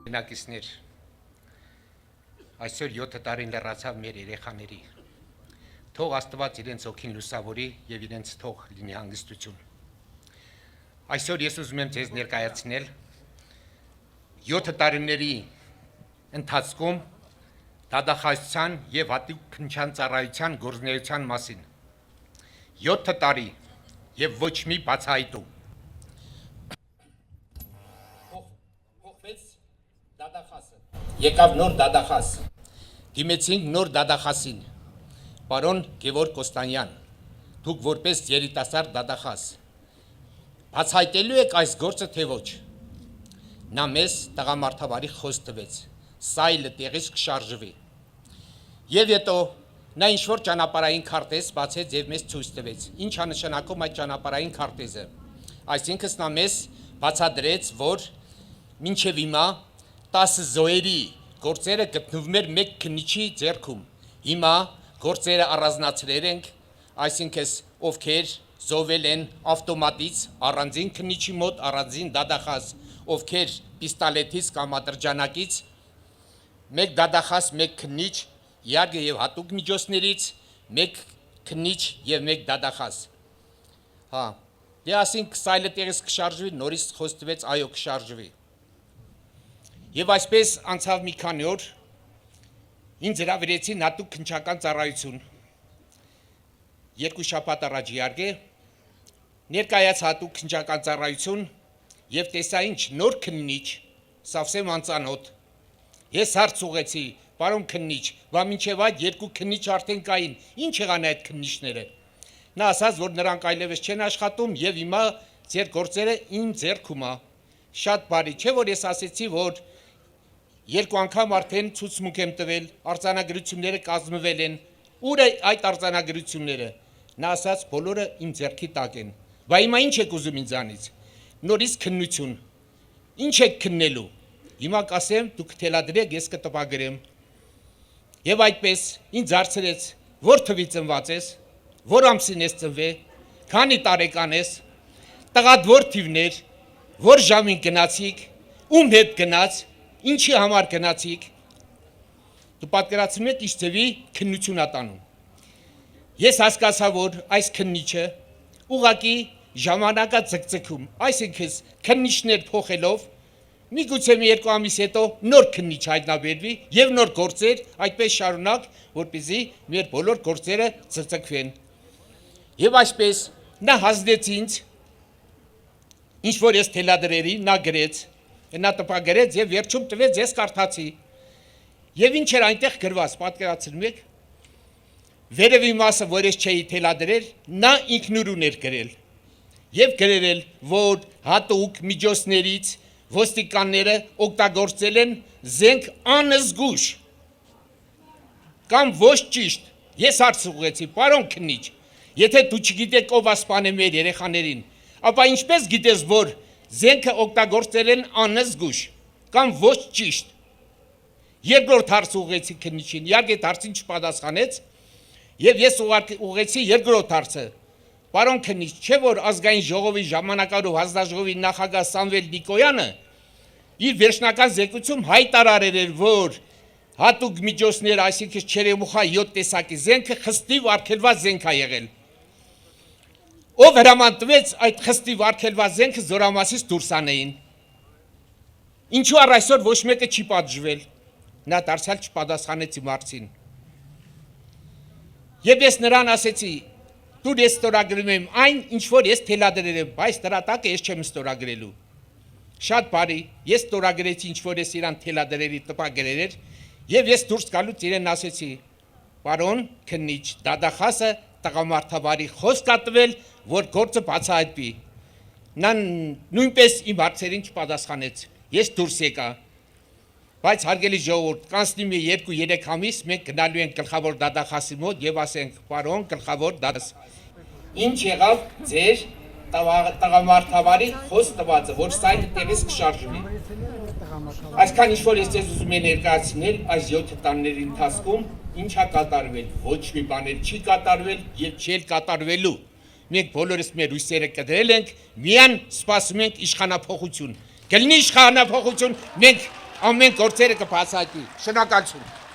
Բնակիչներ, այսօր 7 տարին լրացավ մեր երեխաների, թող Աստված իրենց օգին լուսավորի և իրենց թող լինի հանգստություն։ Այսօր ես ուզում եմ ձեզ ներկայացնել 7 տարիների ընթացքում դատախազության և հատուկ քննչական ծառայության գործունեության մասին։ 7 տարի և ոչ մի բացահայտում։ Եկավ նոր դատախազ, դիմեցինք նոր դատախազին, պարոն Գևորգ Կոստանյան, դուք որպես երիտասարդ դատախազ, բացահայտելու եք այս գործը թե ոչ։ Նա մեզ տղամարդավարի խոսք տվեց, սա այլ տեղից կշարժվի։ Եվ հետո նա ինչ-որ ճանապարհային քարտեզ բացեց և մեզ ցույց տվեց, ինչ է նշանակում այդ ճանապարհային քարտեզը։ Այսինքն նա մեզ բացատրեց, որ մինչև հիմա 10 զոհերի գործերը գտնվում էր մեկ քննիչի ձեռքում։ Հիմա գործերը առանձնացրել ենք, այսինքն ովքեր զոհվել են ավտոմատից առանձին քննիչի մոտ, առանձին դատախազ, ովքեր պիստոլետից կամ ատրճանակից, մեկ դատախազ, մեկ քննիչ, իհարկե եւ հատուկ միջոցներից, մեկ քննիչ եւ մեկ դատախազ։ Դե ասենք սա այլ տեղից կշարժվի, նորից խոսք տվեց, այո կշարժվի։ Եվ այսպես անցավ մի քանի օր, ինձ հրավիրեցին հատուկ քննչական ծառայություն, 2 շաբաթ առաջ իհարկե, ներկայաց հատուկ քննչական ծառայություն և տեսա ինչ նոր քննիչ, սավսեմ անծանոթ։ Ես հարց ուղղեցի, պարոն քննիչ, բա մինչև այդ 2 քննիչ արդեն կային, ինչ եղան այդ քննիչները։ Նա ասաց, որ նրանք այլևս չեն աշխատում և հիմա ձեր գործերը իմ ձեռքում է։ Շատ բարի, չէ՞ որ ես ասեցի, որ 2 անգամ արդեն ցուցմունք եմ տվել, արձանագրությունները կազմվել են, ուր է այդ արձանագրությունները։ Նա ասաց, բոլորը իմ ձեռքի տակ են։ Բա հիմա ինչ եք ուզում ինձանից։ Նորից քննություն։ Ինչ եք քննելու։ Հիմա կասեմ, դուք թելադրեք, ես կտպագրեմ։ Եվ այդպես ինձ հարցրեց, որ թվի ծնված ես, որ ամսին ես ծնվել, քանի տարեկան ես, տղադ որ թիվն էր, որ ժամին գնացիք, ում հետ գնաց, ինչի համար գնացիք։ Դու պատկերացնում եք ինչ ձևի քննություն ա տանում։ Ես հասկացա, որ այս քննիչը ուղղակի ժամանակա ձգձգում, այսինքն քննիչներ փոխելով, միգուցե մի 2 ամիս հետո նոր քննիչ հայտնաբերվի եւ նոր գործեր այդպես շարունակ, որպեսզի մեր բոլոր գործերը ձգձգվեն։ Եվ այսպես նա հանձնեց ինձ, ինչ որ ես թելադրերի, նա գրեց, նա տպագրեց եւ վերջում տվեց, ես կարդացի։ Եվ ինչ էր այնտեղ գրված, պատկերացնում եք։ Վերևի մասը, որ ես չէի թելադրել, նա ինքնուրույն էր գրել։ Եվ գրել, որ հատուկ միջոցներից ոստիկանները օգտագործել են զենք անզգույշ կամ ոչ ճիշտ։ Ես հարց ուղղեցի, պարոն քննիչ, եթե դու չգիտեք ով է սպանել մեր երեխաներին, ապա ինչպես գիտես, որ զենքը օգտագործել են անզգույշ կամ ոչ ճիշտ։ Երկրորդ հարց ուղղեցի քննիչին, իհարկե հարցին չպատասխանեց, եւ ես ուղղեցի երկրորդ հարցը։ Պարոն քննիչ, չէ՞ որ ազգային ժողովի ժամանակներով հանձնաժողովի նախագահ Սամվել Նիկոյանը իր վերջնական զեկույցում հայտարարել էր, որ հատուկ միջոցներ, այսինքն չերեմուխա 7 տեսակի զենքը խստիվ արգելված զենք է եղել։ Ով հրաման տվեց այդ խստիվ արգելված զենքը զորամասից դուրս անեին։ Ինչու առ այսօր ոչ մեկը չի պատժվել։ Նա դարձյալ չպատասխանեց իմ հարցին։ Եվ ես նրան ասեցի, դու ես ստորագրում եմ այն, ինչ որ ես թելադրել եմ, բայց դրա տակը ես չեմ ստորագրելու։ Շատ բարի, ես ստորագրեցի, ինչ որ ես իրան թելադրելի տպագրել էր, եւ ես դուրս գալուց իրեն ասեցի, պարոն քննիչ, դատախազը տղամարդավարի խոսք ա տվել, որ գործը բացահայտվի։ Նա նույնպես իմ հարցերին չպատասխանեց։ Ես դուրս եկա։ Բայց հարգելի ժողովուրդ, կանցնի մի 2-3 ամիս մենք գնալու ենք գլխավոր դատախազի մոտ եւ ասենք, պարոն գլխավոր դատախազ, ինչ եղավ ձեր տղամարդավարի խոսք տվածը, որ սա այդտեղից կշարժվի։ Այսքան ինչ որ ես ձեզ ուզում եմ ներկայացնել այս 7 տարիների ընթացքում ինչ է կատարվել, ոչ մի բան չի կատարվել եւ չի կատարվելու։ մենք բոլորս մեր հույսերը կդրել ենք, միան սպասում ենք իշխանափոխություն։ Կլինի իշխանափոխություն, մենք ամեն գործերը կբացատրի։ Շնորհակալություն։